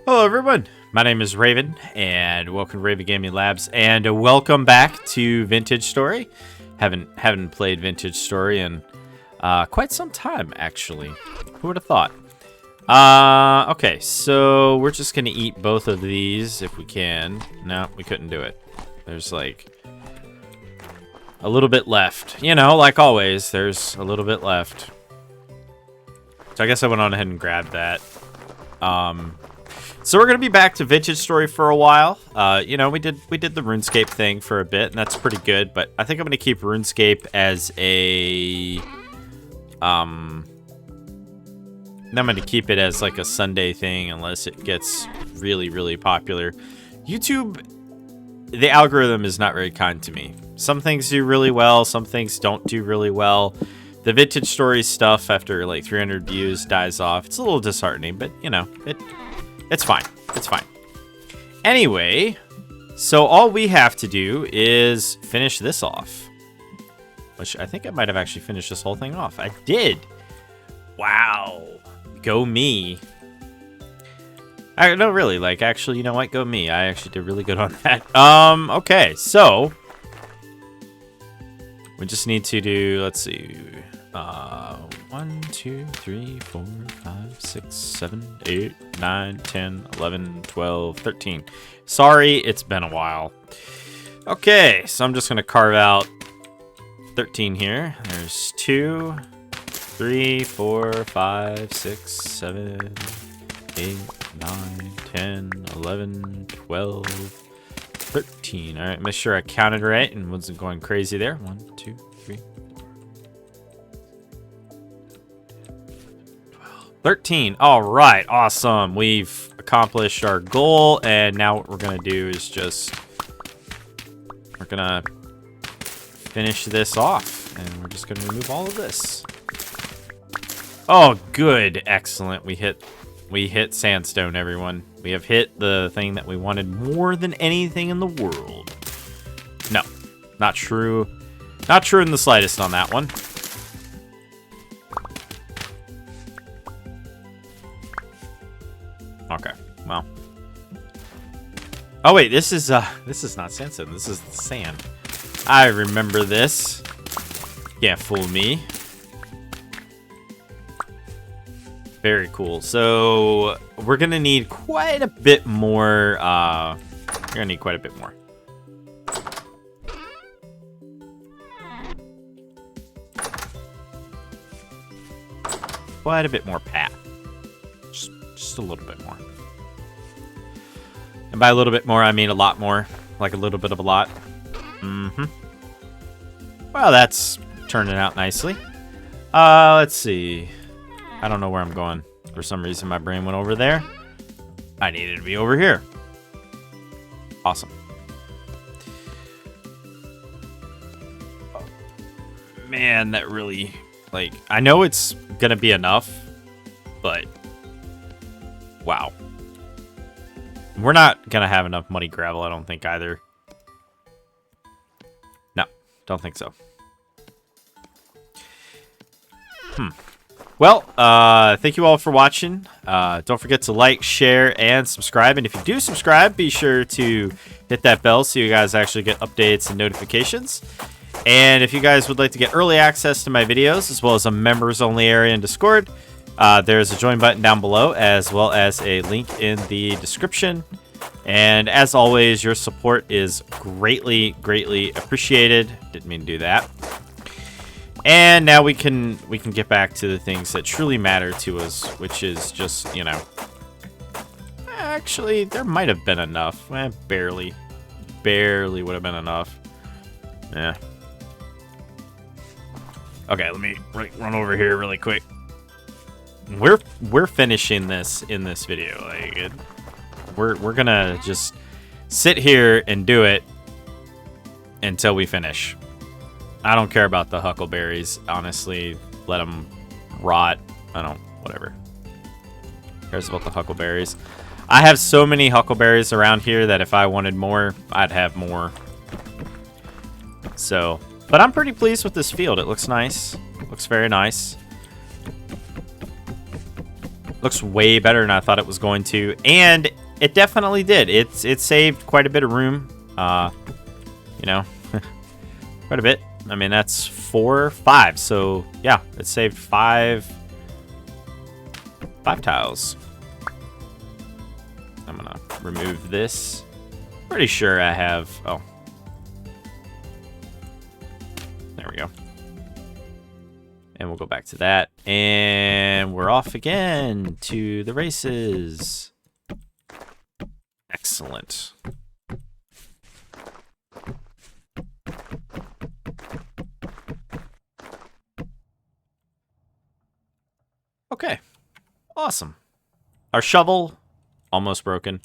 Hello everyone, my name is Raven, and welcome to Raven Gaming Labs, and welcome back to VintageStory. Haven't played VintageStory in quite some time, actually. Who would have thought? Okay, so we're just gonna eat both of these if we can. No, we couldn't do it. There's like a little bit left. You know, like always, there's a little bit left. So I guess I went on ahead and grabbed that. So we're gonna be back to VintageStory for a while. You know, we did the RuneScape thing for a bit, and that's pretty good. But I think I'm gonna keep RuneScape as a I'm gonna keep it as like a Sunday thing unless it gets really popular. YouTube, the algorithm is not very kind to me. Some things do really well, some things don't do really well. The VintageStory stuff after like 300 views dies off. It's a little disheartening, but you know, it's fine. It's fine. Anyway, so all we have to do is finish this off. Which I think I might have actually finished this whole thing off. I did. Wow. Go me. No, really, like, actually, you know what? Go me. I actually did really good on that. Okay, so we just need to do, let's see, 1, 2, 3, 4, 5, 6, 7, 8, 9, 10, 11, 12, 13. Sorry, it's been a while. Okay, so I'm just going to carve out 13 here. There's 2, 3, 4, 5, 6, 7, 8, 9, 10, 11, 12, 13. All right, make sure I counted right and wasn't going crazy there. 1, 2, 3, 13. All right, awesome. We've accomplished our goal, and now what we're gonna do is just we're gonna finish this off, and we're just gonna remove all of this. Oh, good, excellent. We hit sandstone, everyone. We have hit the thing that we wanted more than anything in the world. No, not true. Not true in the slightest on that one. Okay, well. Oh wait, this is not sandstone. This is sand. I remember this. Can't fool me. Very cool. So we're gonna need quite a bit more. We're gonna need quite a bit more. Quite a bit more path. Just a little bit more. And by a little bit more, I mean a lot more. Like a little bit of a lot. Mm-hmm. Well, that's turning out nicely. Let's see. I don't know where I'm going. For some reason, my brain went over there. I needed to be over here. Awesome. Oh, man, that really, like, I know it's gonna be enough, but wow. We're not gonna have enough muddy gravel, I don't think, either. No, don't think so. Well, thank you all for watching. Don't forget to like, share, and subscribe. And if you do subscribe, be sure to hit that bell so you guys actually get updates and notifications. And if you guys would like to get early access to my videos, as well as a members-only area in Discord, there's a join button down below, as well as a link in the description. And as always, your support is greatly appreciated. Didn't mean to do that. And now we can get back to the things that truly matter to us, which is just, you know, actually there might have been enough. Barely would have been enough. Yeah. Okay, let me run over here really quick. We're finishing this in this video. Like we're gonna just sit here and do it until we finish. I don't care about the huckleberries, honestly. Let them rot. Whatever. Who cares about the huckleberries? I have so many huckleberries around here that if I wanted more, I'd have more. So, but I'm pretty pleased with this field. It looks nice. Looks very nice. Looks way better than I thought it was going to, and it definitely did. It saved quite a bit of room. You know, quite a bit. I mean, that's 4, 5. So yeah, it saved 5 tiles. I'm gonna remove this. Pretty sure I have. Oh, there we go. And we'll go back to that. And we're off again to the races. Excellent. Okay. Awesome. Our shovel, almost broken.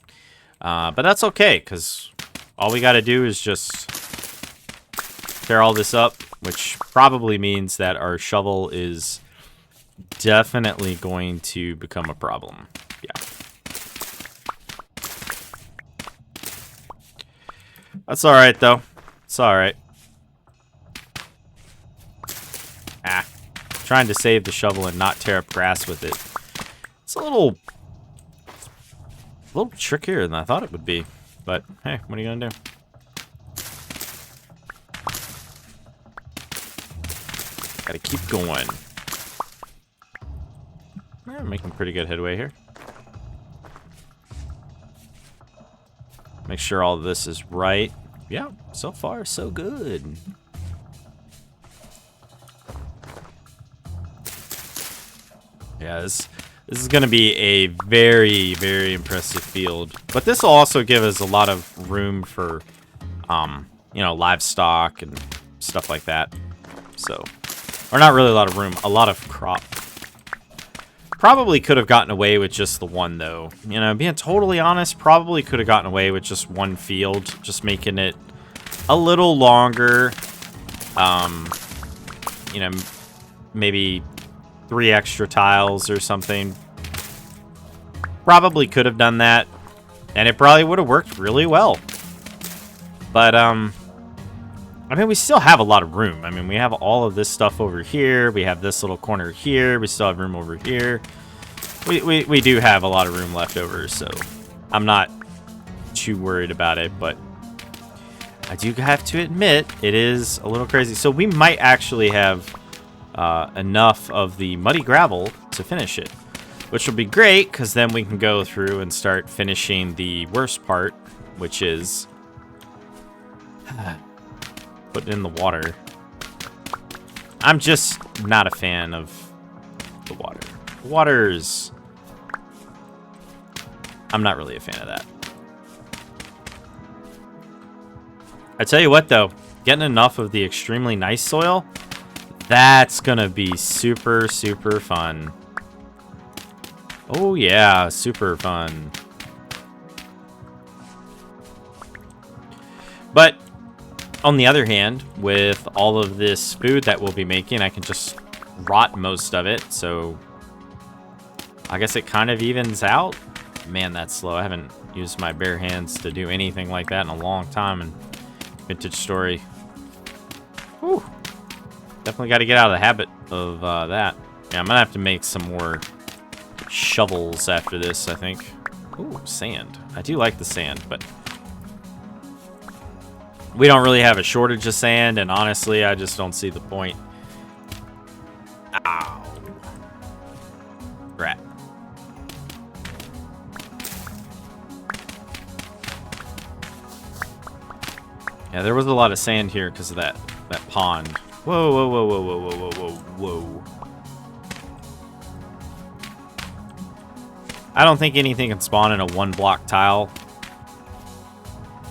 But that's okay, because all we got to do is just tear all this up, which probably means that our shovel is definitely going to become a problem. Yeah. That's alright, though. It's alright. Trying to save the shovel and not tear up grass with it. It's a little trickier than I thought it would be. But, hey, what are you gonna do? Gotta keep going. We're making pretty good headway here. Make sure all of this is right. Yeah, so far, so good. Yeah, this is going to be a very, very impressive field. But this will also give us a lot of room for, you know, livestock and stuff like that. So, or not really a lot of room, a lot of crop. Probably could have gotten away with just the one, though. You know, being totally honest, probably could have gotten away with just one field. Just making it a little longer. You know, maybe 3 extra tiles or something. Probably could have done that, and it probably would have worked really well. But I mean, we still have a lot of room. I mean, we have all of this stuff over here. We have this little corner here. We still have room over here. We do have a lot of room left over, so I'm not too worried about it. But I do have to admit, it is a little crazy. So we might actually have enough of the muddy gravel to finish it, which will be great, because then we can go through and start finishing the worst part, which is put it in the water. I'm just not a fan of the water. The water's... I'm not really a fan of that. I tell you what, though, getting enough of the extremely nice soil, that's gonna be super, super fun. Oh yeah, super fun. But on the other hand, with all of this food that we'll be making, I can just rot most of it, so I guess it kind of evens out. Man, that's slow. I haven't used my bare hands to do anything like that in a long time in VintageStory. Whew. Definitely got to get out of the habit of that. Yeah, I'm going to have to make some more shovels after this, I think. Ooh, sand. I do like the sand, but we don't really have a shortage of sand, and honestly, I just don't see the point. Ow. Rat. Yeah, there was a lot of sand here because of that pond. Whoa, whoa, whoa, whoa, whoa, whoa, whoa, whoa, whoa. I don't think anything can spawn in a 1-block tile,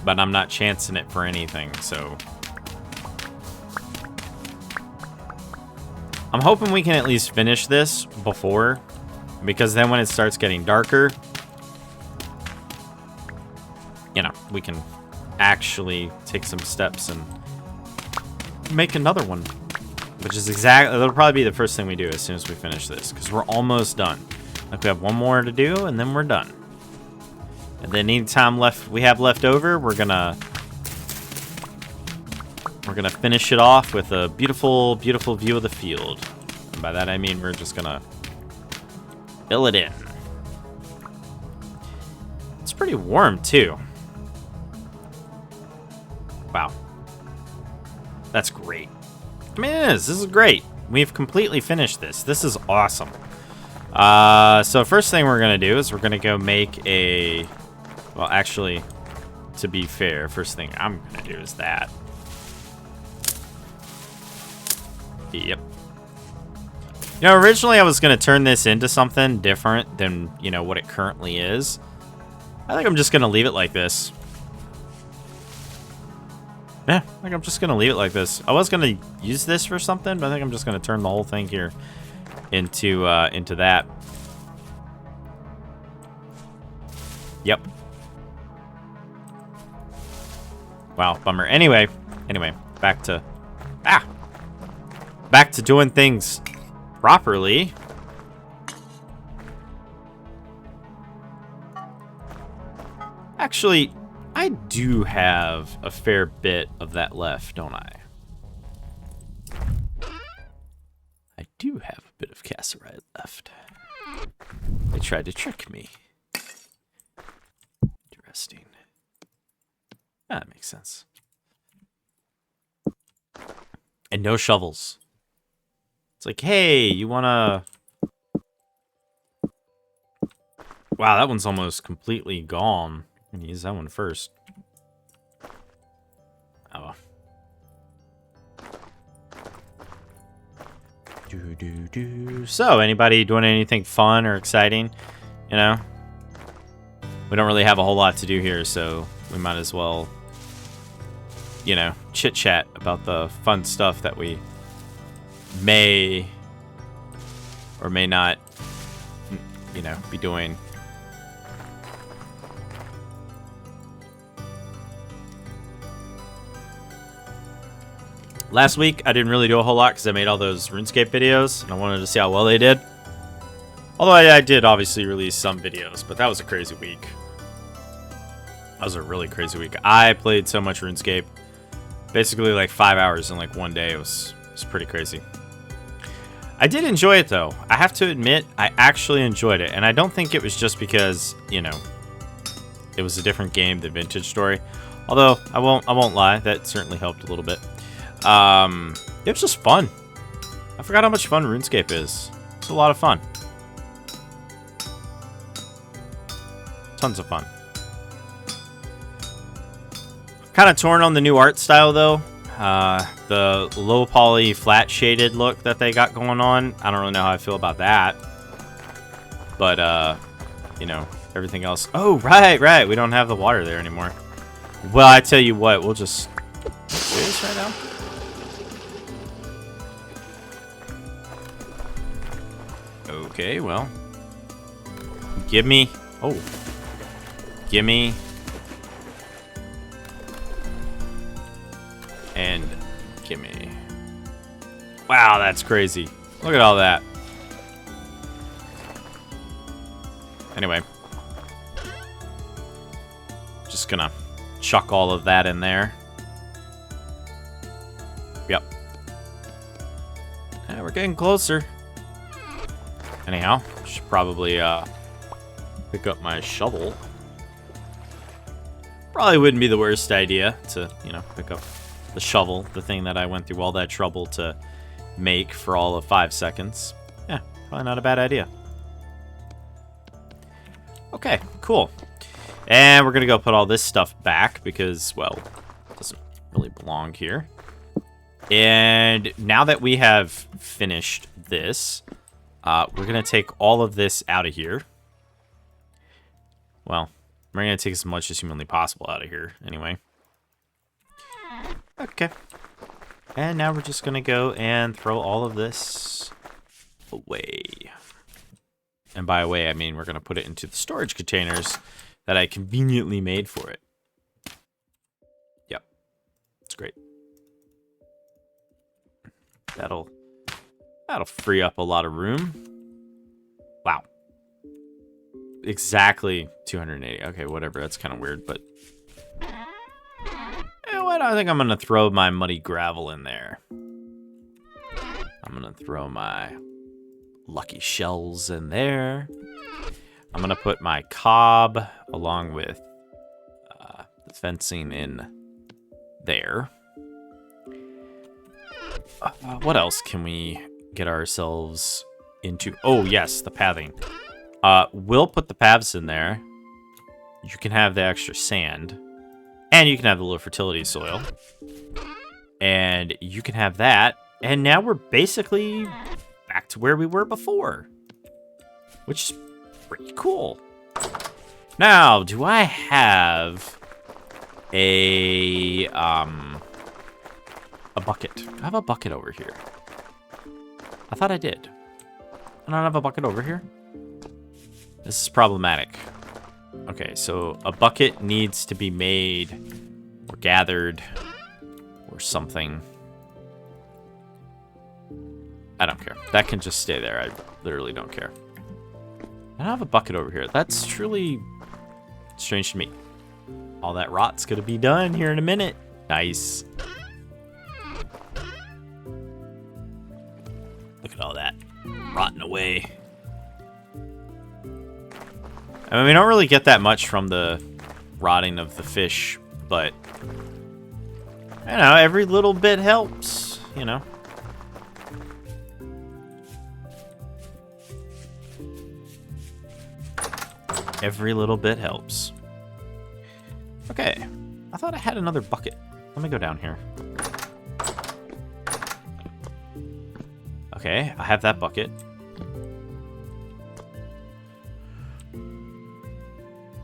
but I'm not chancing it for anything, so I'm hoping we can at least finish this before, because then when it starts getting darker, you know, we can actually take some steps and make another one, which is exactly, that'll probably be the first thing we do as soon as we finish this, because we're almost done. Like, we have one more to do, and then we're done. And then any time left we have left over, we're gonna finish it off with a beautiful, beautiful view of the field. And by that I mean we're just gonna fill it in. pretty warm, too. Wow. That's great. I mean, it is. This is great. We've completely finished this. This is awesome. So first thing we're going to do is we're going to go make a... Well, actually, to be fair, first thing I'm going to do is that. Yep. You know, originally I was going to turn this into something different than, you know, what it currently is. I think I'm just going to leave it like this. Yeah, I think I'm just going to leave it like this. I was going to use this for something, but I think I'm just going to turn the whole thing here into that. Yep. Wow, bummer. Anyway, back to doing things properly. Actually, I do have a fair bit of that left, don't I? I do have a bit of cassiterite left. They tried to trick me. Interesting. That makes sense. And no shovels. It's like, hey, you wanna... Wow, that one's almost completely gone. I'm gonna use that one first. Oh. So, anybody doing anything fun or exciting? You know? We don't really have a whole lot to do here, so we might as well, you know, chit-chat about the fun stuff that we may or may not, you know, be doing. Last week, I didn't really do a whole lot because I made all those RuneScape videos, and I wanted to see how well they did. Although I did obviously release some videos, but that was a crazy week. That was a really crazy week. I played so much RuneScape. Basically like 5 hours in like one day. It was pretty crazy. I did enjoy it though. I have to admit, I actually enjoyed it. And I don't think it was just because, you know, it was a different game than VintageStory. Although, I won't lie, that certainly helped a little bit. It was just fun. I forgot how much fun RuneScape is. It's a lot of fun. Tons of fun. Kind of torn on the new art style though. The low poly flat shaded look that they got going on. I don't really know how I feel about that. But you know, everything else. Oh, right. We don't have the water there anymore. Well, I tell you what, we'll just do this right now. Okay, well. Gimme. Oh. Gimme. And gimme. Wow, that's crazy. Look at all that. Anyway. Just gonna chuck all of that in there. Yep. Yeah, we're getting closer. Anyhow, should probably pick up my shovel. Probably wouldn't be the worst idea to, you know, pick up the shovel, the thing that I went through all that trouble to make for all of 5 seconds. Yeah, probably not a bad idea. Okay, cool. And we're gonna go put all this stuff back because, well, it doesn't really belong here. And now that we have finished this, we're gonna take all of this out of here. Well, we're gonna take as much as humanly possible out of here, anyway. Okay. And now we're just gonna go and throw all of this away. And by away, I mean we're gonna put it into the storage containers that I conveniently made for it. Yep. It's great. That'll free up a lot of room. Wow. Exactly 280. Okay, whatever. That's kind of weird, but... You know what? I think I'm going to throw my muddy gravel in there. I'm going to throw my lucky shells in there. I'm going to put my cob along with the fencing in there. What else can we get ourselves into? Oh, yes, the pathing. We'll put the paths in there. You can have the extra sand. And you can have the low fertility soil. And you can have that. And now we're basically back to where we were before. Which is pretty cool. Now, do I have a bucket? I have a bucket over here. I thought I did. I don't have a bucket over here. This is problematic. Okay, so a bucket needs to be made or gathered or something. I don't care. That can just stay there. I literally don't care. I don't have a bucket over here. That's truly strange to me. All that rot's gonna be done here in a minute. Nice. Look at all that rotting away. I mean, we don't really get that much from the rotting of the fish, but you know, every little bit helps, you know. Every little bit helps. Okay. I thought I had another bucket. Let me go down here. Okay, I have that bucket.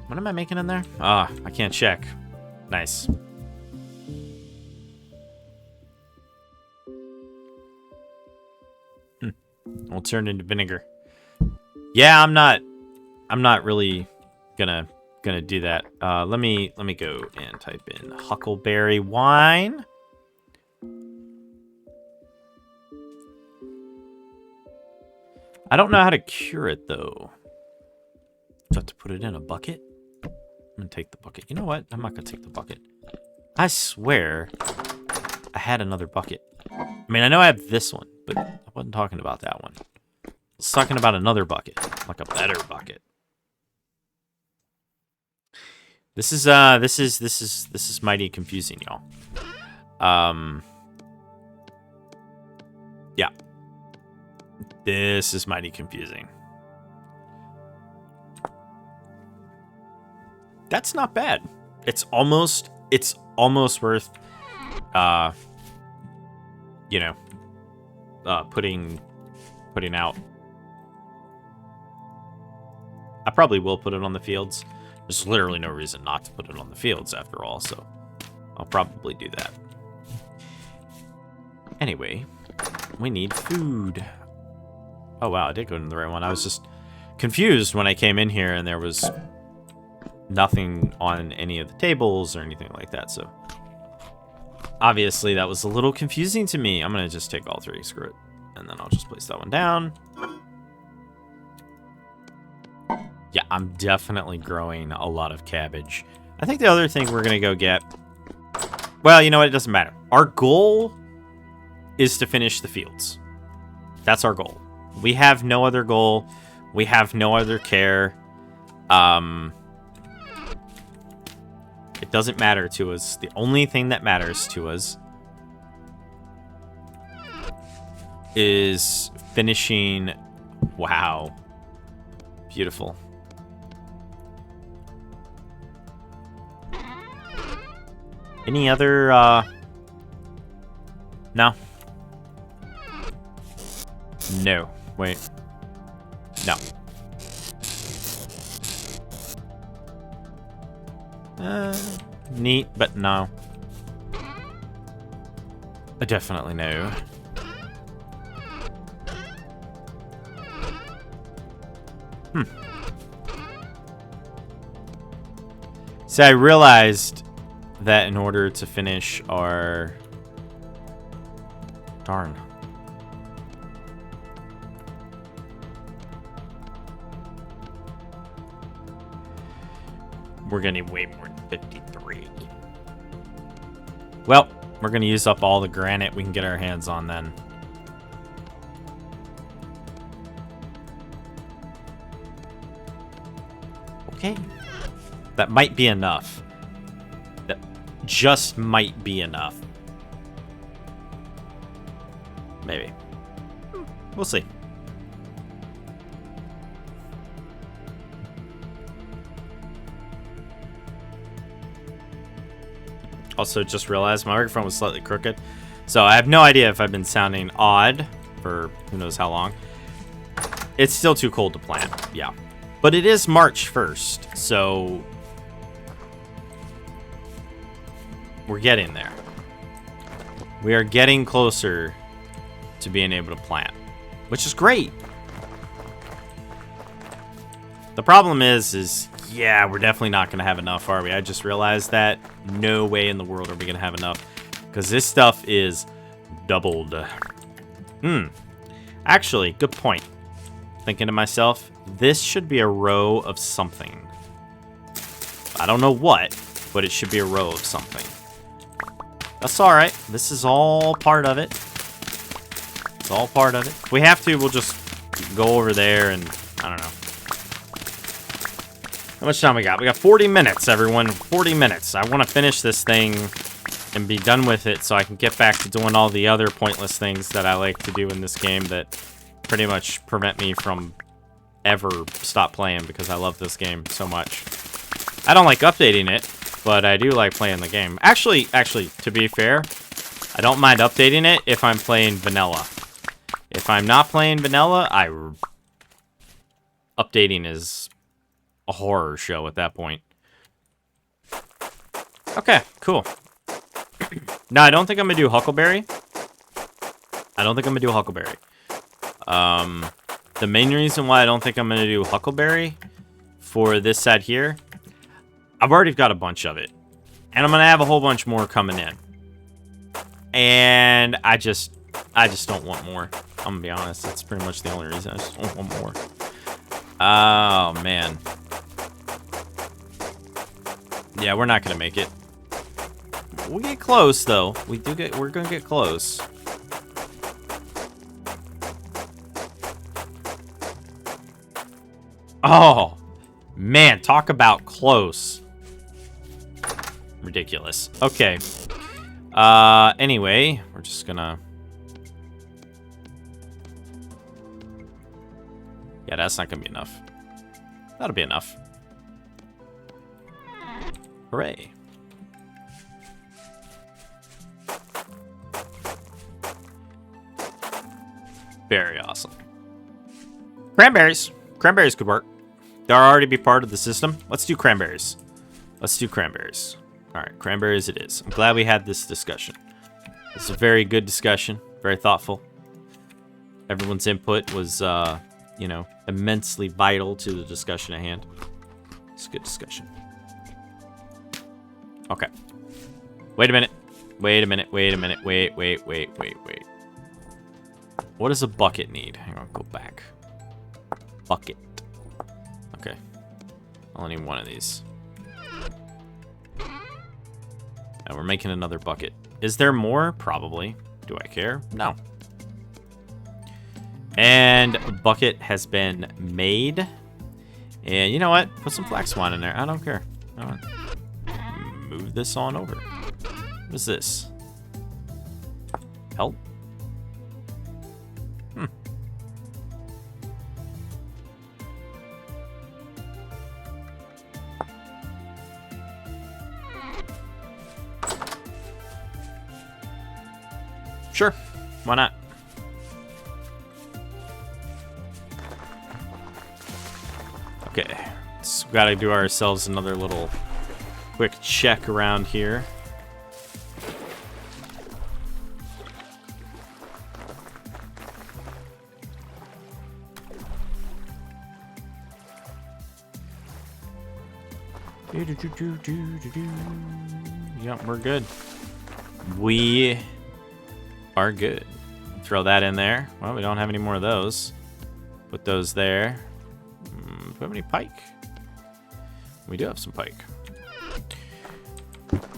What am I making in there? Ah, I can't check. Nice. We'll turn into vinegar. Yeah, I'm not really gonna do that. Let me go and type in huckleberry wine. I don't know how to cure it though. Do I have to put it in a bucket? I'm gonna take the bucket. You know what? I'm not gonna take the bucket. I swear I had another bucket. I mean, I know I have this one, but I wasn't talking about that one. I was talking about another bucket, like a better bucket. This is mighty confusing, y'all. Yeah. This is mighty confusing. That's not bad. It's almost worth you know, putting out. I probably will put it on the fields. There's literally no reason not to put it on the fields after all, so I'll probably do that. Anyway, we need food. Oh wow, I did go to the right one. I was just confused when I came in here and there was nothing on any of the tables or anything like that, so obviously that was a little confusing to me. I'm gonna just take all three, screw it, and then I'll just place that one down. Yeah, I'm definitely growing a lot of cabbage. I think the other thing we're gonna go get, well, you know what, it doesn't matter. Our goal is to finish the fields. That's our goal. We have no other goal. We have no other care. It doesn't matter to us. The only thing that matters to us is finishing. Wow. Beautiful. Any other, no. No. Wait. No. Neat, but no. Definitely no. See, I realized that in order to finish our... Darn. We're gonna need way more than 53. Well, we're gonna use up all the granite we can get our hands on then. Okay. That might be enough. That just might be enough. Maybe. We'll see. Also, just realized my microphone was slightly crooked. So I have no idea if I've been sounding odd for who knows how long. It's still too cold to plant, yeah. But it is March 1st, so we're getting there. We are getting closer to being able to plant, which is great. The problem is yeah, we're definitely not going to have enough, are we? I just realized that. No way in the world are we going to have enough, because this stuff is doubled. Actually, good point. Thinking to myself, this should be a row of something. I don't know what, but it should be a row of something. That's all right. This is all part of it. It's all part of it. If we have to, we'll just go over there and, I don't know. How much time we got? We got 40 minutes, everyone. 40 minutes. I want to finish this thing and be done with it so I can get back to doing all the other pointless things that I like to do in this game that pretty much prevent me from ever stop playing, because I love this game so much. I don't like updating it, but I do like playing the game. Actually, to be fair, I don't mind updating it if I'm playing vanilla. If I'm not playing vanilla, updating is a horror show at that point. Okay, cool. No, I don't think I'm gonna do Huckleberry. The main reason why I don't think I'm gonna do Huckleberry for this set here, I've already got a bunch of it, and I'm gonna have a whole bunch more coming in, and I just don't want more. I'm gonna be honest. That's pretty much the only reason. I just don't want more. Oh man. Yeah, we're not gonna make it. We get close though. We're gonna get close. Oh man, talk about close. Ridiculous. Okay. Anyway, we're just gonna. Yeah, that's not gonna be enough. That'll be enough. Hooray. Very awesome. Cranberries. Cranberries could work. They'll already be part of the system. Let's do cranberries. Let's do cranberries. All right, cranberries it is. I'm glad we had this discussion. This is a very good discussion. Very thoughtful. Everyone's input was, you know, immensely vital to the discussion at hand. It's a good discussion. Okay. Wait a minute. Wait. What does a bucket need? Hang on, go back. Bucket. Okay. I only need one of these. And we're making another bucket. Is there more? Probably. Do I care? No. And a bucket has been made. And you know what? Put some flax wine in there. I don't care. All right. Move this on over. What is this? Help? Sure. Why not? Okay. So we gotta do ourselves another little quick check around here. Yep, we're good. We are good. Throw that in there. Well, we don't have any more of those. Put those there. Do we have any pike? We do have some pike.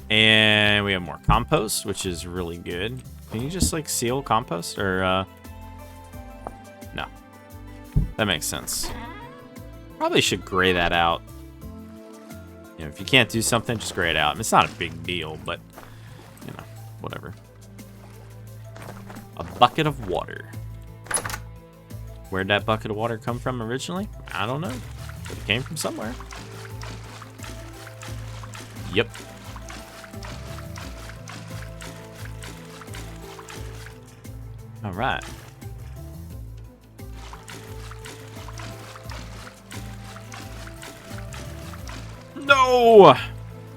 And we have more compost, which is really good. Can you just like seal compost or no? That makes sense. Probably should gray that out You know, if you can't do something, just gray it out. It's not a big deal, but, you know, whatever. A bucket of water. Where'd that bucket of water come from originally? I don't know. But it came from somewhere. Yep. All right. No!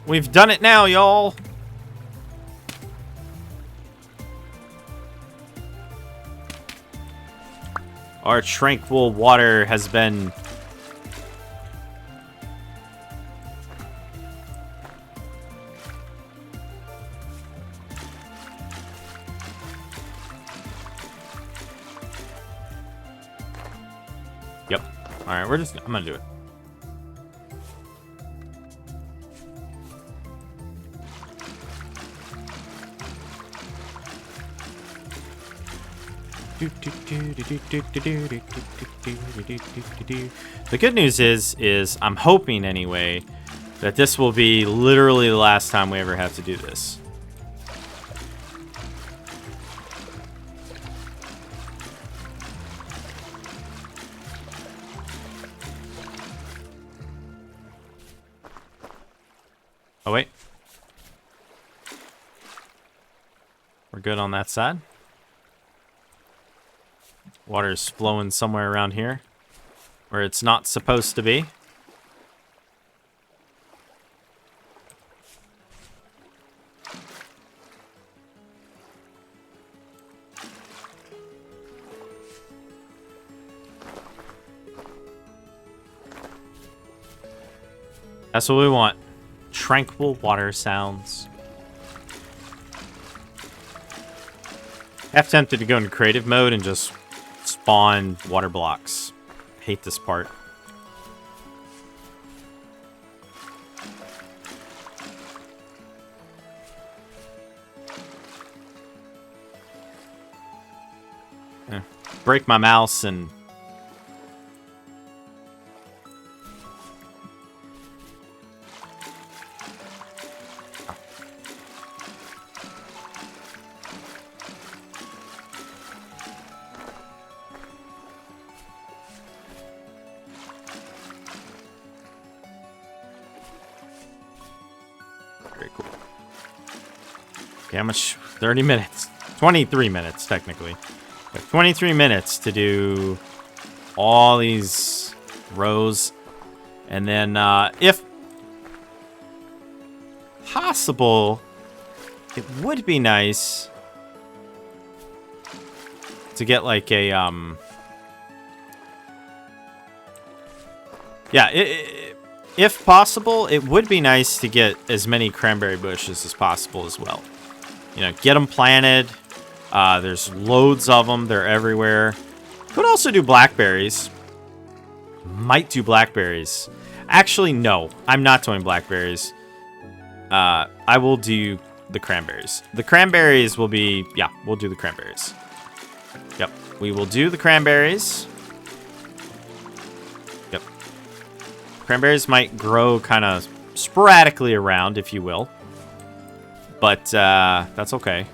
We've done it now, y'all. Our tranquil water has been... Yep. Alright, I'm gonna do it. The good news is I'm hoping anyway that this will be literally the last time we ever have to do this. Oh wait. We're good on that side. Water's flowing somewhere around here where it's not supposed to be. That's what we want. Tranquil water sounds. Half tempted to go into creative mode and just spawn water blocks. Hate this part. Break my mouse and... Very cool. Okay, how much? 30 minutes. 23 minutes, technically. 23 minutes to do all these rows. And then, if possible, it would be nice to get like a, yeah, if possible, it would be nice to get as many cranberry bushes as possible as well. You know, get them planted. There's loads of them. They're everywhere. Could also do blackberries. Might do blackberries. Actually, no. I'm not doing blackberries. I will do the cranberries. The cranberries will be... Yeah, we'll do the cranberries. Yep. We will do the cranberries. Yep. Cranberries might grow kind of sporadically around, if you will. But that's okay.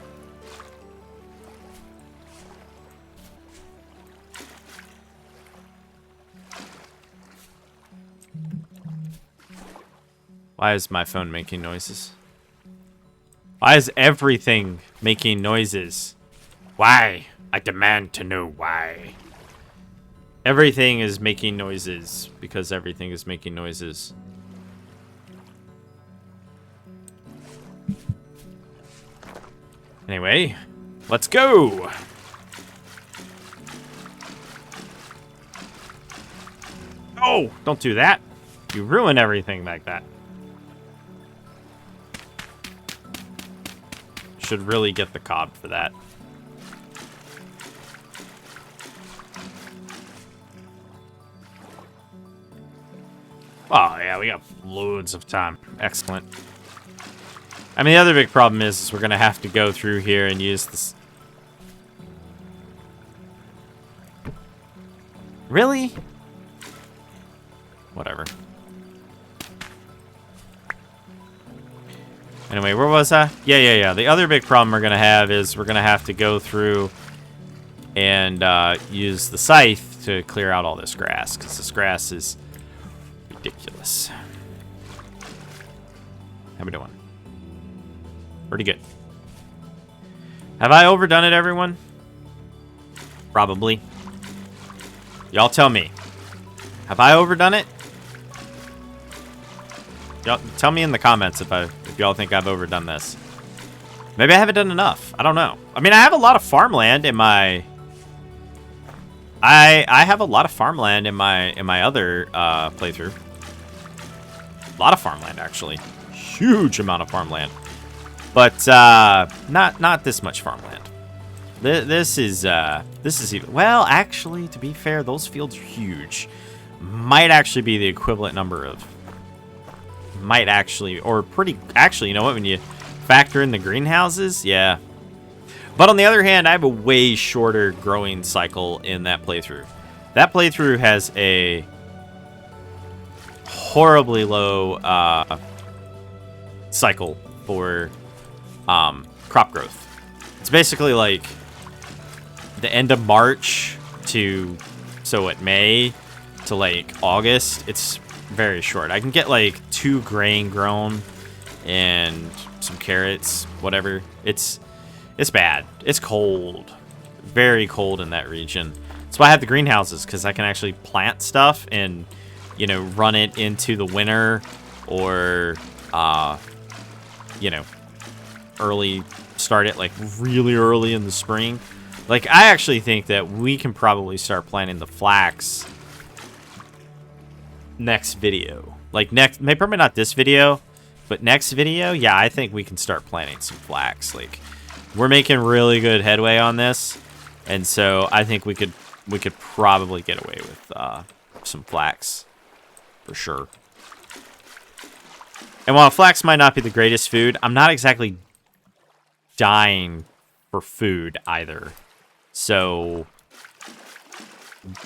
Why is my phone making noises? Why is everything making noises? Why? I demand to know why. Everything is making noises because everything is making noises. Anyway, let's go. Oh, don't do that. You ruin everything like that. Should really get the cob for that. Oh, yeah, we got loads of time. Excellent. I mean, the other big problem is we're going to have to go through here and use this. Really? Whatever. Anyway, where was I? Yeah. The other big problem we're going to have is we're going to have to go through and use the scythe to clear out all this grass, because this grass is ridiculous. How we doing? Pretty good. Have I overdone it, everyone? Probably. Y'all tell me. Have I overdone it? Y'all tell me in the comments if y'all think I've overdone this. Maybe I haven't done enough. I don't know. I mean, I have a lot of farmland in my... I have a lot of farmland in my other playthrough. A lot of farmland, actually. Huge amount of farmland. But not this much farmland. This is even, well, actually, to be fair, those fields are huge. Might actually be the equivalent number of, actually, you know what, when you factor in the greenhouses, yeah. But on the other hand, I have a way shorter growing cycle in that playthrough. That playthrough has a horribly low cycle for crop growth. It's basically like the end of March to, so at May to like August. It's very short. I can get like 2 grain grown and some carrots, whatever. It's bad. It's cold. Very cold in that region. That's why I have the greenhouses, because I can actually plant stuff and, you know, run it into the winter, or you know, start it like really early in the spring. Like, I actually think that we can probably start planting the flax next video. Like maybe probably not this video, but next video, yeah, I think we can start planting some flax. Like, we're making really good headway on this, and so I think we could probably get away with some flax for sure. And while flax might not be the greatest food, I'm not exactly dying for food either. So,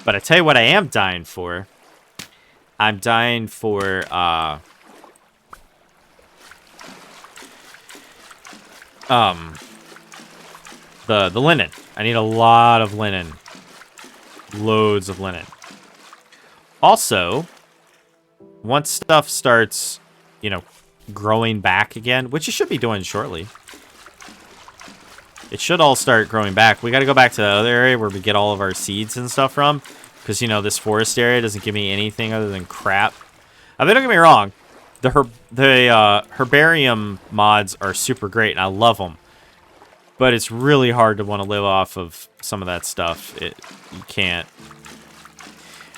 but I tell you what I am dying for. I'm dying for the linen. I need a lot of linen. Loads of linen. Also, once stuff starts, you know, growing back again, which it should be doing shortly. It should all start growing back. We got to go back to the other area where we get all of our seeds and stuff from, because, you know, this forest area doesn't give me anything other than crap. I mean, don't get me wrong. The Herbarium mods are super great, and I love them. But it's really hard to want to live off of some of that stuff. You can't.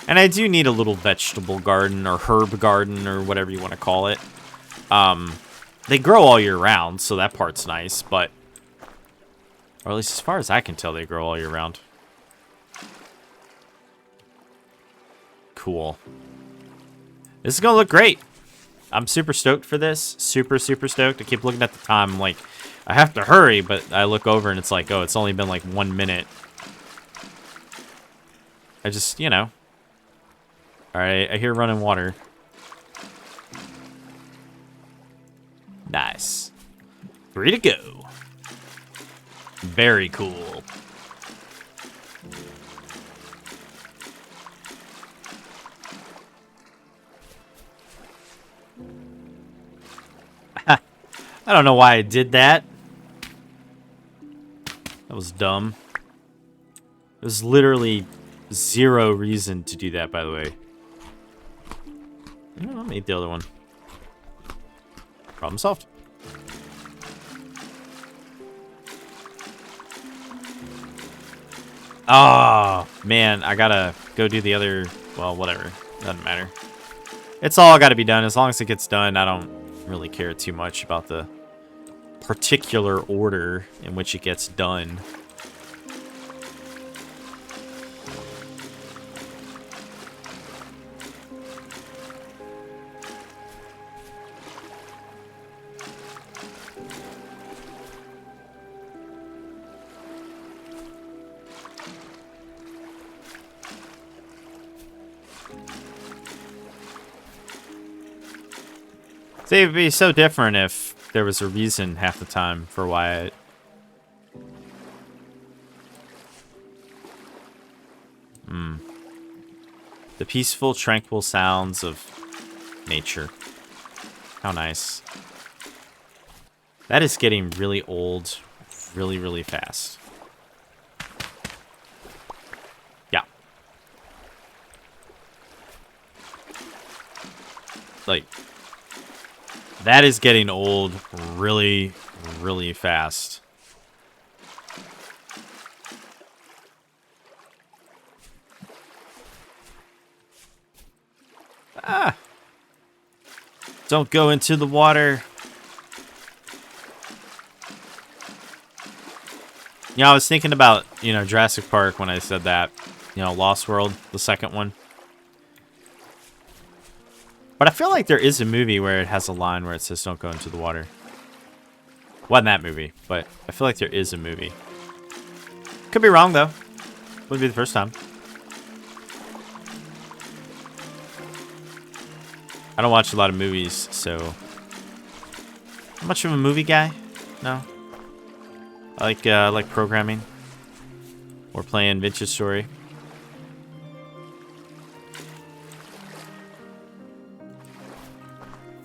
And I do need a little vegetable garden or herb garden or whatever you want to call it. They grow all year round, so that part's nice, but... Or at least as far as I can tell, they grow all year round. Cool. This is gonna look great. I'm super stoked for this. Super, super stoked. I keep looking at the time. I'm like, I have to hurry, but I look over and it's like, oh, it's only been like 1 minute. I just, you know. Alright, I hear running water. Nice. 3 to go. Very cool. I don't know why I did that. That was dumb. There's literally 0 reason to do that, by the way. I'll make the other one. Problem solved. Oh, man, I gotta go do the other... Well, whatever. Doesn't matter. It's all gotta be done. As long as it gets done, I don't really care too much about the particular order in which it gets done. See, it'd be so different if there was a reason half the time for why the peaceful, tranquil sounds of nature. How nice. That is getting really old really, really fast. Yeah. Like, that is getting old really, really fast. Ah! Don't go into the water. I was thinking about, Jurassic Park when I said that. Lost World, the second one. But I feel like there is a movie where it has a line where it says, don't go into the water. Wasn't that movie, but I feel like there is a movie. Could be wrong, though. Wouldn't be the first time. I don't watch a lot of movies, so... Not much of a movie guy? No. I like programming. Or playing VintageStory.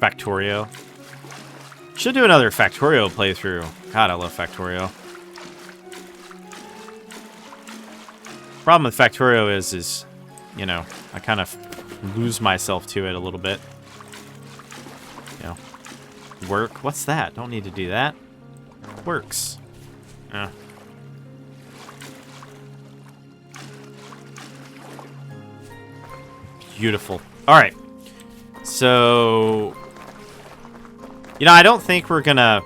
Factorio. Should do another Factorio playthrough. God, I love Factorio. Problem with Factorio is, I kind of lose myself to it a little bit. Work. What's that? Don't need to do that. Works. Yeah. Beautiful. All right. So, I don't think we're gonna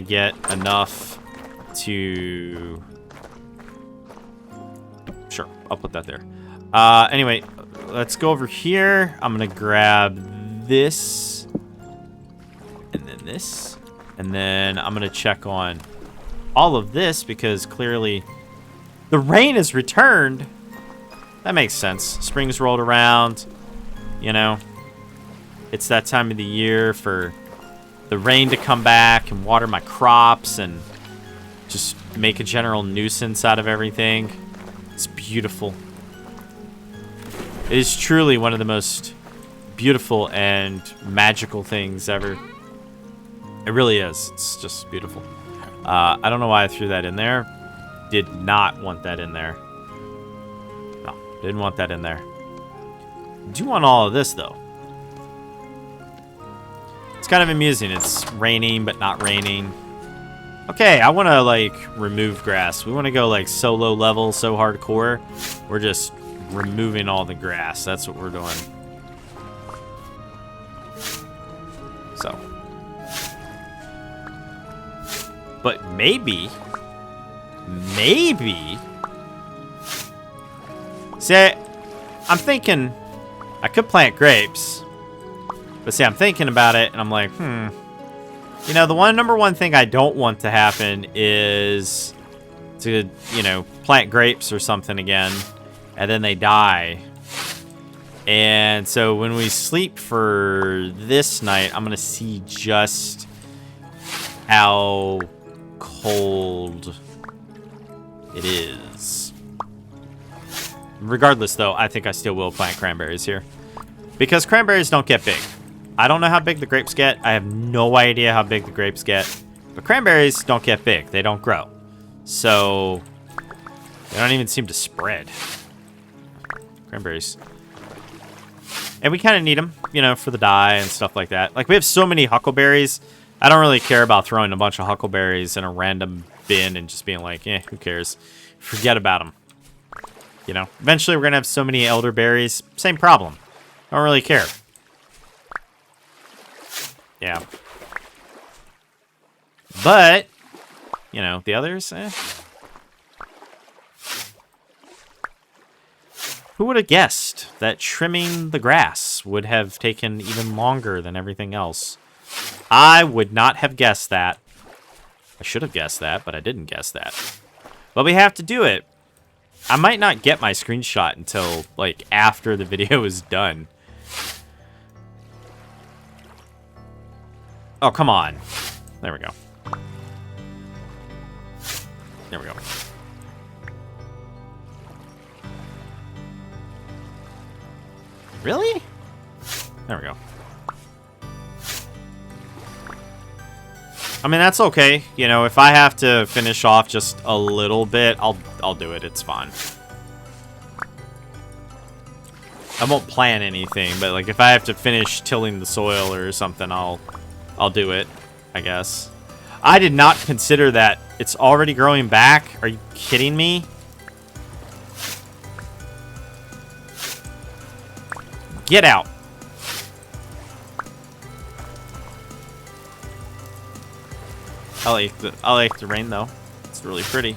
get enough to. Sure, I'll put that there. Anyway, let's go over here. I'm gonna grab this, and then this, and then I'm gonna check on all of this because clearly the rain has returned. That makes sense. Spring's rolled around. It's that time of the year for the rain to come back and water my crops and just make a general nuisance out of everything. It's beautiful. It is truly one of the most beautiful and magical things ever. It really is. It's just beautiful. I don't know why I threw that in there. Did not want that in there. No, didn't want that in there. Do want all of this, though. It's kind of amusing. It's raining, but not raining. Okay, I want to, remove grass. We want to go, so low level, so hardcore. We're just removing all the grass. That's what we're doing. So. But maybe. See, I'm thinking I could plant grapes. But see, I'm thinking about it, and I'm like, the number one thing I don't want to happen is to, plant grapes or something again, and then they die. And so when we sleep for this night, I'm going to see just how cold it is. Regardless, though, I think I still will plant cranberries here. Because cranberries don't get big. I don't know how big the grapes get. I have no idea how big the grapes get. But cranberries don't get big. They don't grow. So, they don't even seem to spread. Cranberries. And we kind of need them, for the dye and stuff like that. We have so many huckleberries. I don't really care about throwing a bunch of huckleberries in a random bin and just being like, who cares? Forget about them. Eventually we're going to have so many elderberries. Same problem. Don't really care. Yeah. But, the others, Who would have guessed that trimming the grass would have taken even longer than everything else? I would not have guessed that. I should have guessed that, but I didn't guess that. But we have to do it. I might not get my screenshot until, after the video is done. Oh, come on. There we go. There we go. Really? There we go. I mean, that's okay. You know, if I have to finish off just a little bit, I'll do it. It's fine. I won't plan anything, but like if I have to finish tilling the soil or something, I'll do it, I guess. I did not consider that. It's already growing back. Are you kidding me? Get out. I like the rain though. It's really pretty.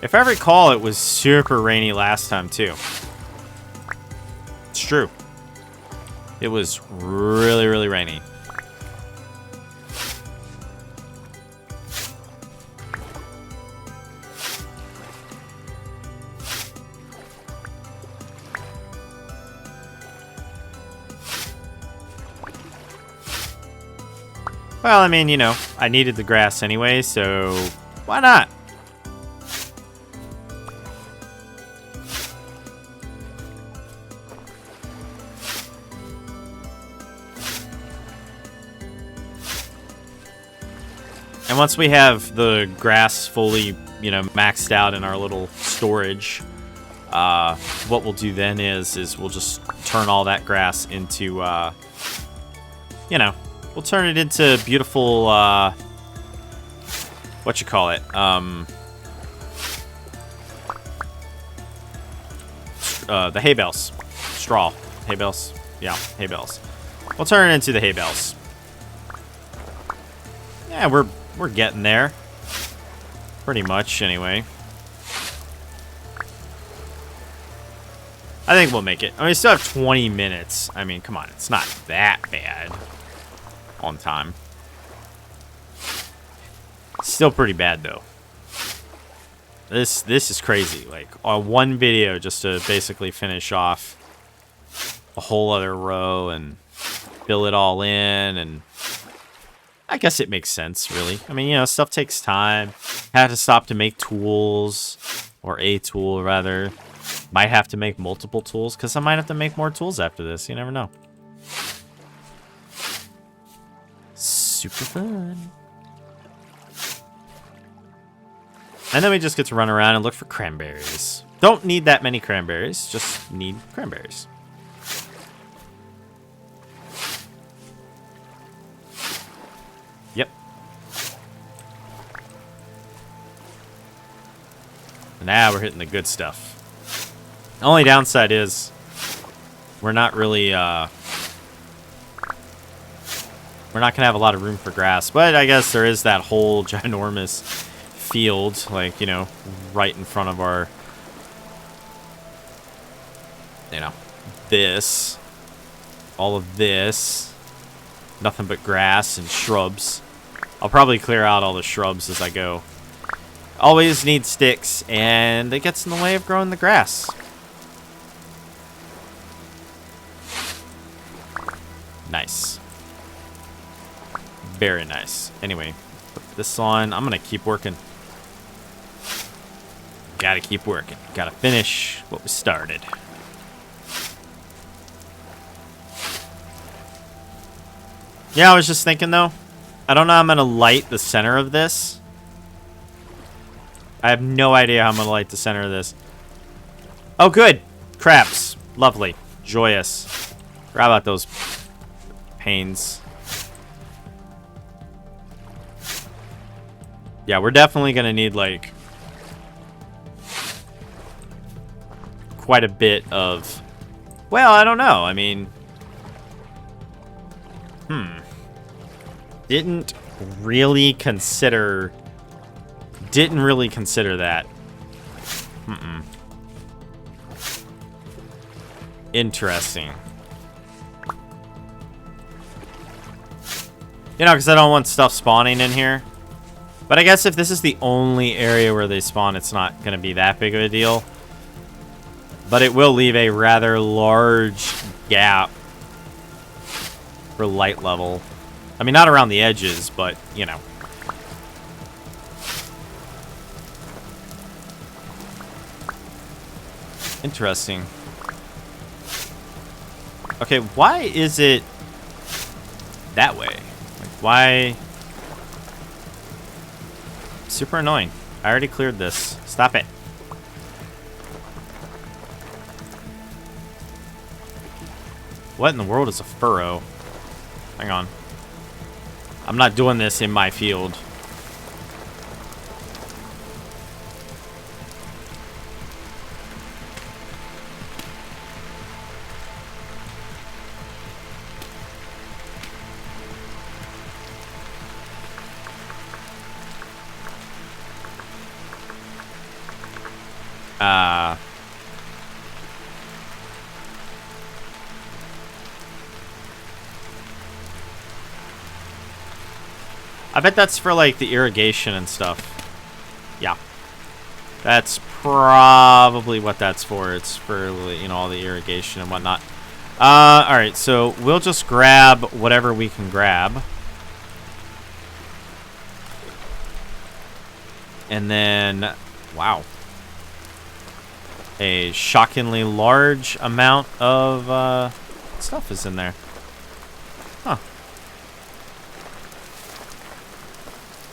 If I recall, it was super rainy last time too. It's true. It was really, really rainy. Well, I mean, you know, I needed the grass anyway, so why not? And once we have the grass fully, you know, maxed out in our little storage, what we'll do then is we'll just turn all that grass into, you know, we'll turn it into beautiful, what you call it, the hay bales, straw, hay bales, yeah, hay bales. We'll turn it into the hay bales. Yeah, we're getting there. Pretty much, anyway. I think we'll make it. I mean, we still have 20 minutes. I mean, come on. It's not that bad on time. Still pretty bad, though. This is crazy. Like, on one video just to basically finish off a whole other row and fill it all in, and I guess it makes sense, really. I mean, you know, stuff takes time. Had to stop to make tools, or a tool, rather. Might have to make multiple tools, because I might have to make more tools after this. You never know. Super fun. And then we just get to run around and look for cranberries. Don't need that many cranberries, just need cranberries. Yep. Now we're hitting the good stuff. The only downside is we're not really, we're not gonna have a lot of room for grass, but I guess there is that whole ginormous field, like, you know, right in front of our, you know, this, all of this, nothing but grass and shrubs. I'll probably clear out all the shrubs as I go. Always need sticks, and it gets in the way of growing the grass. Nice. Very nice. Anyway, put this on. I'm gonna keep working. Gotta keep working. Gotta finish what we started. Yeah, I was just thinking though. I don't know how I'm gonna light the center of this. I have no idea how I'm gonna light the center of this. Oh, good. Crabs. Lovely. Joyous. Grab out those panes. Yeah, we're definitely gonna need like quite a bit of, well, I don't know. I mean, didn't really consider that. Interesting. You know, because I don't want stuff spawning in here. But I guess if this is the only area where they spawn, it's not going to be that big of a deal. But it will leave a rather large gap for light level. I mean, not around the edges, but, you know. Interesting. Okay, why is it that way? Like, why? Super annoying. I already cleared this. Stop it. What in the world is a furrow? Hang on. I'm not doing this in my field. I bet that's for, like, the irrigation and stuff. Yeah. That's probably what that's for. It's for, you know, all the irrigation and whatnot. Alright, so we'll just grab whatever we can grab. And then, wow. A shockingly large amount of stuff is in there. Huh.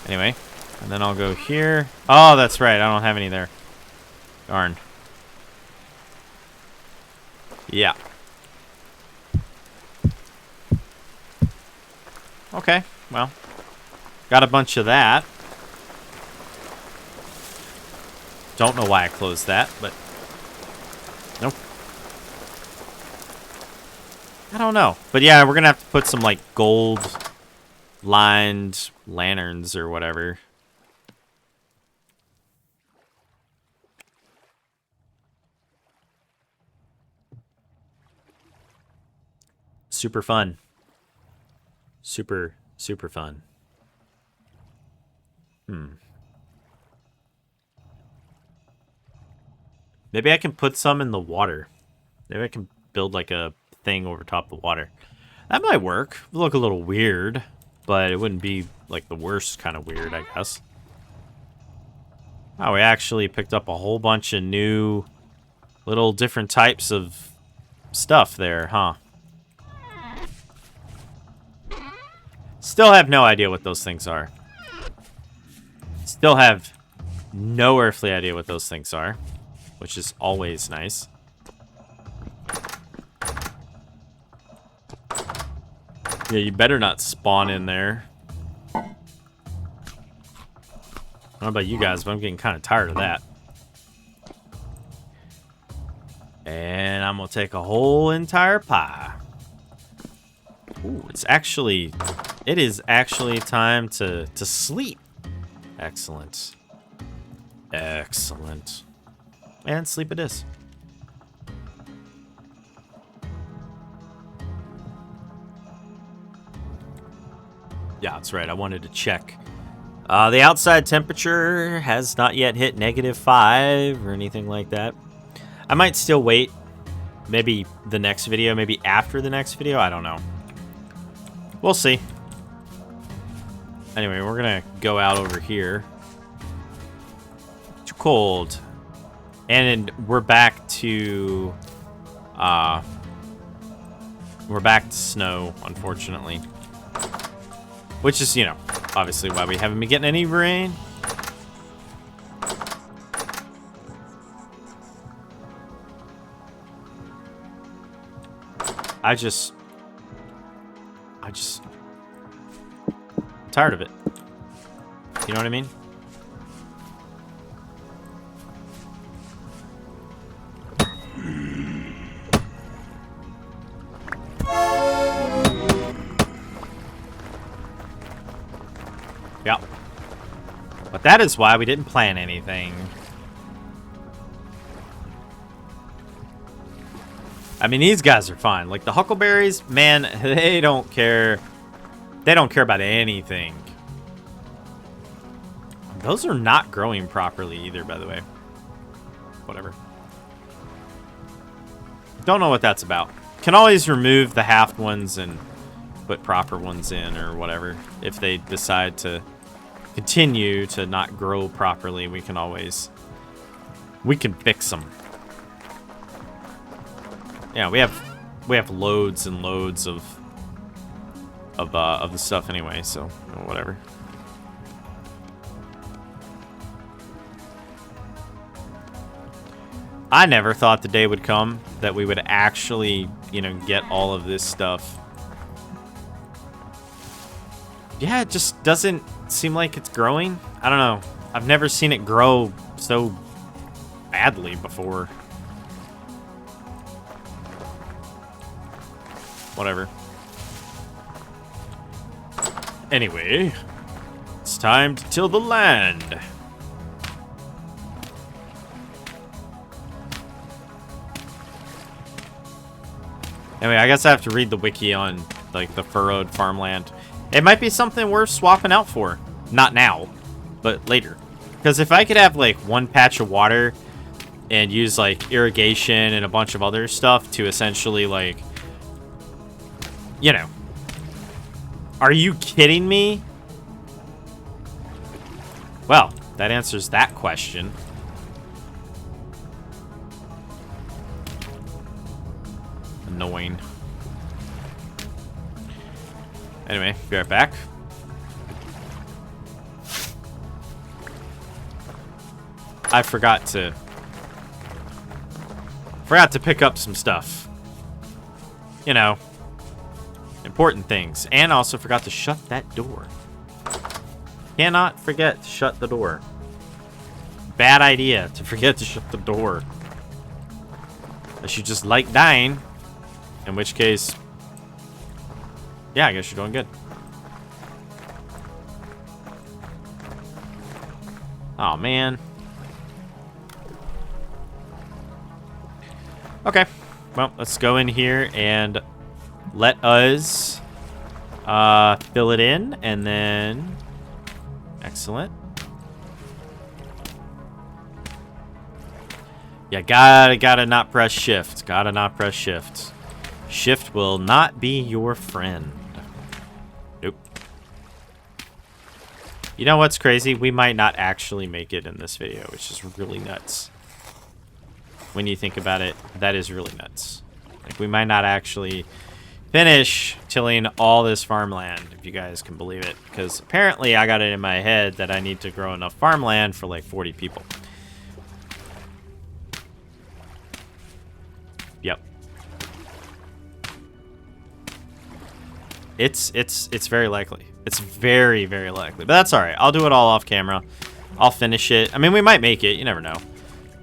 Anyway, and then I'll go here. Oh, that's right. I don't have any there. Darn. Yeah. Okay, well. Got a bunch of that. Don't know why I closed that, but... Nope. I don't know. But yeah, we're gonna have to put some, like, gold-lined lanterns or whatever. Super fun. Super, super fun. Maybe I can put some in the water. Maybe I can build like a thing over top of the water. That might work. It'll look a little weird, but it wouldn't be like the worst kind of weird, I guess. Oh, we actually picked up a whole bunch of new little different types of stuff there, huh? Still have no idea what those things are. Still have no earthly idea what those things are, which is always nice. Yeah, you better not spawn in there. I don't know about you guys, but I'm getting kind of tired of that. And I'm gonna take a whole entire pie. Ooh, it is actually time to sleep. Excellent. Excellent. And sleep it is. Yeah, that's right. I wanted to check. The outside temperature has not yet hit -5 or anything like that. I might still wait. Maybe the next video. Maybe after the next video. I don't know. We'll see. Anyway, we're going to go out over here. Too cold. And we're back to... we're back to snow, unfortunately. Which is, you know, obviously why we haven't been getting any rain. I'm tired of it. You know what I mean? Yeah. But that is why we didn't plan anything. I mean, these guys are fine. Like, the huckleberries, man, they don't care. They don't care about anything. Those are not growing properly either, by the way. Whatever. Don't know what that's about. Can always remove the halved ones and put proper ones in or whatever. If they decide to continue to not grow properly, we can fix them. Yeah, we have loads and loads of the stuff anyway, so whatever. I never thought the day would come that we would actually, get all of this stuff. Yeah, it just doesn't seem like it's growing. I don't know. I've never seen it grow so badly before. Whatever. Anyway, it's time to till the land. Anyway, I guess I have to read the wiki on, like, the furrowed farmland. It might be something worth swapping out for. Not now, but later. Because if I could have, like, one patch of water and use, like, irrigation and a bunch of other stuff to essentially, like, Are you kidding me? Well, that answers that question. Annoying. Anyway, be right back. I forgot to pick up some stuff. Important things. And also forgot to shut that door. Cannot forget to shut the door. Bad idea to forget to shut the door. Unless you just like dying. In which case, yeah, I guess you're doing good. Oh, man. Okay. Well, let's go in here and let us fill it in, and then... Excellent. Yeah, gotta not press shift. Gotta not press shift. Shift will not be your friend. Nope. You know what's crazy? We might not actually make it in this video, which is really nuts. When you think about it, that is really nuts. Like, we might not actually finish tilling all this farmland, if you guys can believe it. Because apparently I got it in my head that I need to grow enough farmland for like 40 people. Yep. It's very likely. It's very, very likely. But that's alright. I'll do it all off camera. I'll finish it. I mean, we might make it. You never know.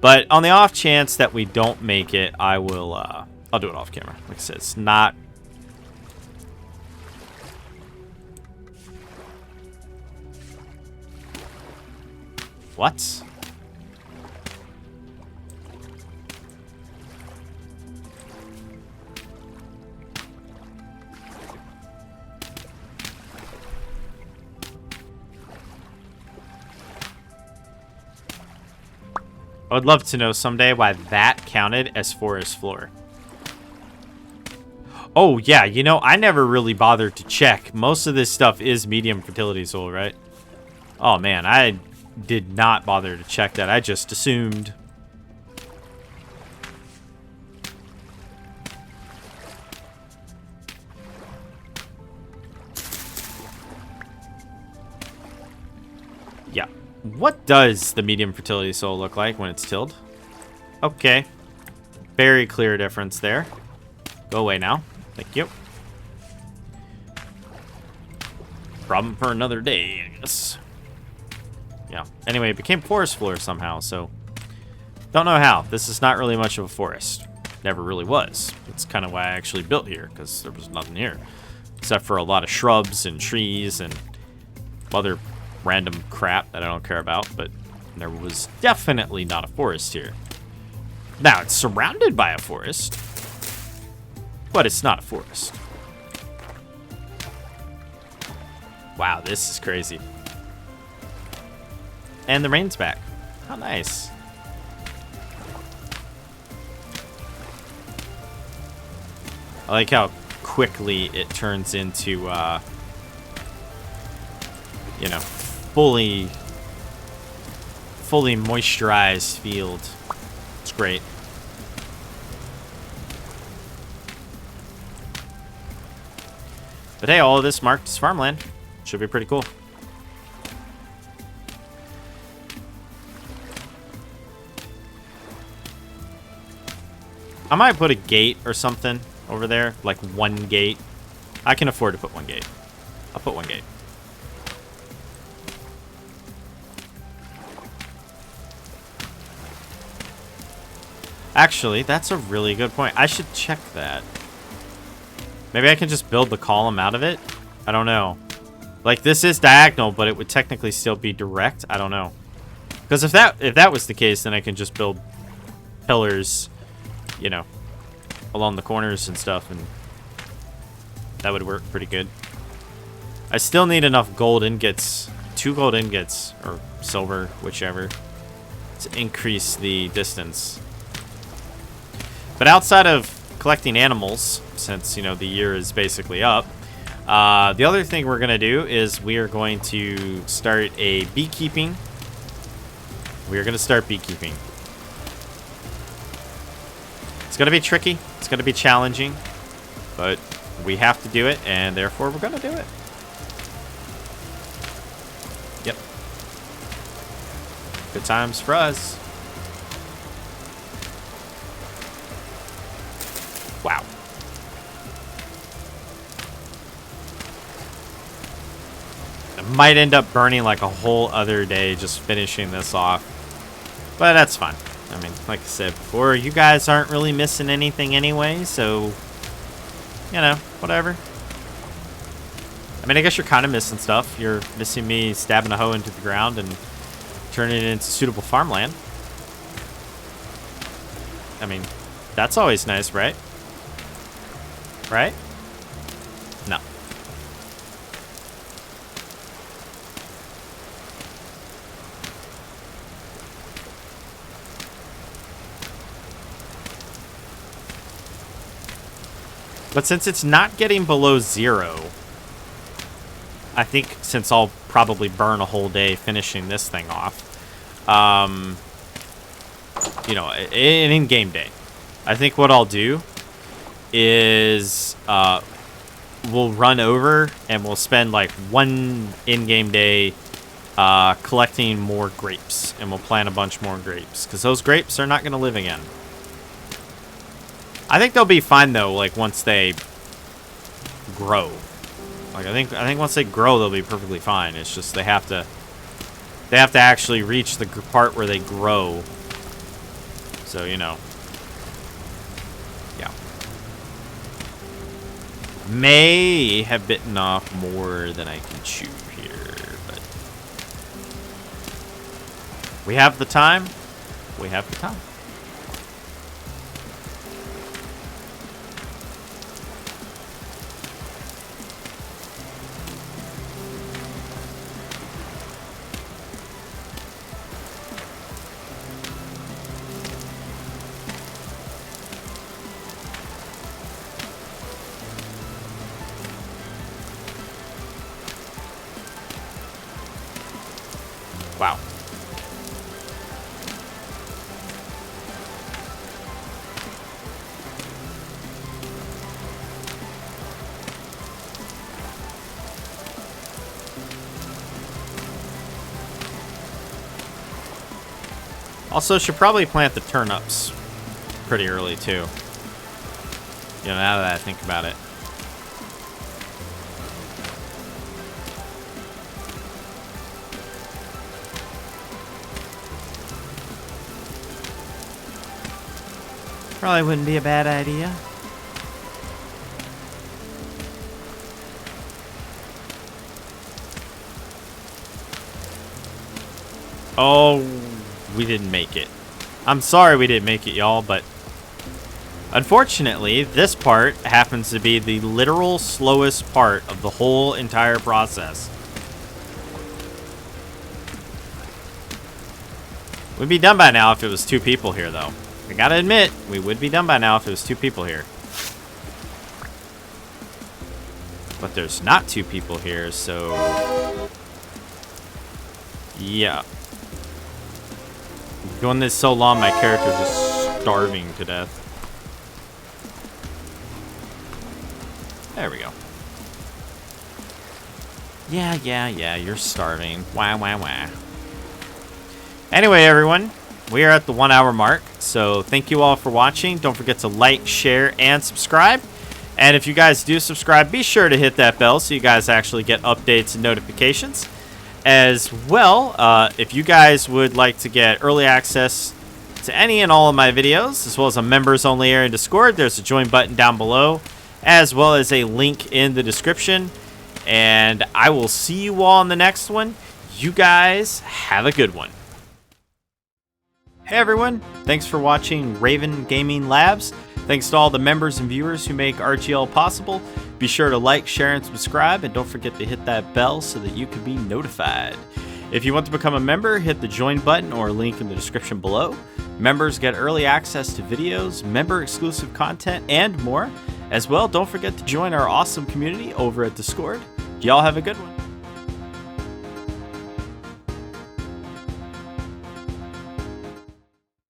But on the off chance that we don't make it, I will, I'll do it off camera. Like I said, it's not... What? I would love to know someday why that counted as forest floor. Oh, yeah, you know, I never really bothered to check. Most of this stuff is medium fertility soil, right? Oh, man, I did not bother to check that. I just assumed. Yeah. What does the medium fertility soil look like when it's tilled? Okay. Very clear difference there. Go away now. Thank you. Problem for another day, I guess. Yeah. Anyway, it became forest floor somehow, so... Don't know how. This is not really much of a forest. Never really was. That's kind of why I actually built here, because there was nothing here. Except for a lot of shrubs and trees and other random crap that I don't care about, but there was definitely not a forest here. Now, it's surrounded by a forest, but it's not a forest. Wow, this is crazy. And the rain's back. How nice. I like how quickly it turns into, you know, fully moisturized field. It's great. But hey, all of this marked as farmland. Should be pretty cool. I might put a gate or something over there, like one gate. I can afford to put one gate. I'll put one gate. Actually, that's a really good point. I should check that. Maybe I can just build the column out of it? I don't know. Like, this is diagonal, but it would technically still be direct? I don't know. Because if that was the case, then I can just build pillars, you know, along the corners and stuff, and that would work pretty good. I still need enough gold ingots, 2 gold ingots, or silver, whichever, to increase the distance. But outside of collecting animals, since, you know, the year is basically up, the other thing we're going to do is we are going to start a beekeeping. We are going to start beekeeping. It's going to be tricky. It's going to be challenging. But we have to do it, and therefore we're going to do it. Yep. Good times for us. Wow. I might end up burning like a whole other day just finishing this off. But that's fine. I mean, like I said before, you guys aren't really missing anything anyway, so, you know, whatever. I mean, I guess you're kind of missing stuff. You're missing me stabbing a hoe into the ground and turning it into suitable farmland. I mean, that's always nice, right? Right? No. But since it's not getting below 0, I think since I'll probably burn a whole day finishing this thing off, you know, an in-game day, I think what I'll do is we'll run over and we'll spend like one in-game day collecting more grapes, and we'll plant a bunch more grapes because those grapes are not going to live again. I think they'll be fine though, like once they grow. Like I think once they grow they'll be perfectly fine. It's just they have to actually reach the part where they grow. So, you know. Yeah. May have bitten off more than I can chew here, but we have the time. We have the time. Wow. Also, should probably plant the turnips pretty early too. You know, now that I think about it. Probably wouldn't be a bad idea. Oh, we didn't make it. I'm sorry we didn't make it, y'all, but unfortunately, this part happens to be the literal slowest part of the whole entire process. We'd be done by now if it was 2 people here, though. I gotta admit, we would be done by now if it was 2 people here. But there's not 2 people here, so... yeah. Doing this so long, my character's just starving to death. There we go. Yeah, you're starving. Wah. Anyway, everyone, we are at the 1 hour mark, so thank you all for watching. Don't forget to like, share, and subscribe. And if you guys do subscribe, be sure to hit that bell so you guys actually get updates and notifications. As well, if you guys would like to get early access to any and all of my videos, as well as a members-only area in Discord, there's a join button down below, as well as a link in the description. And I will see you all in the next one. You guys have a good one. Hey everyone, thanks for watching Raven Gaming Labs. Thanks to all the members and viewers who make RGL possible. Be sure to like, share, and subscribe, and don't forget to hit that bell so that you can be notified. If you want to become a member, hit the join button or link in the description below. Members get early access to videos, member-exclusive content, and more. As well, don't forget to join our awesome community over at Discord. Y'all have a good one.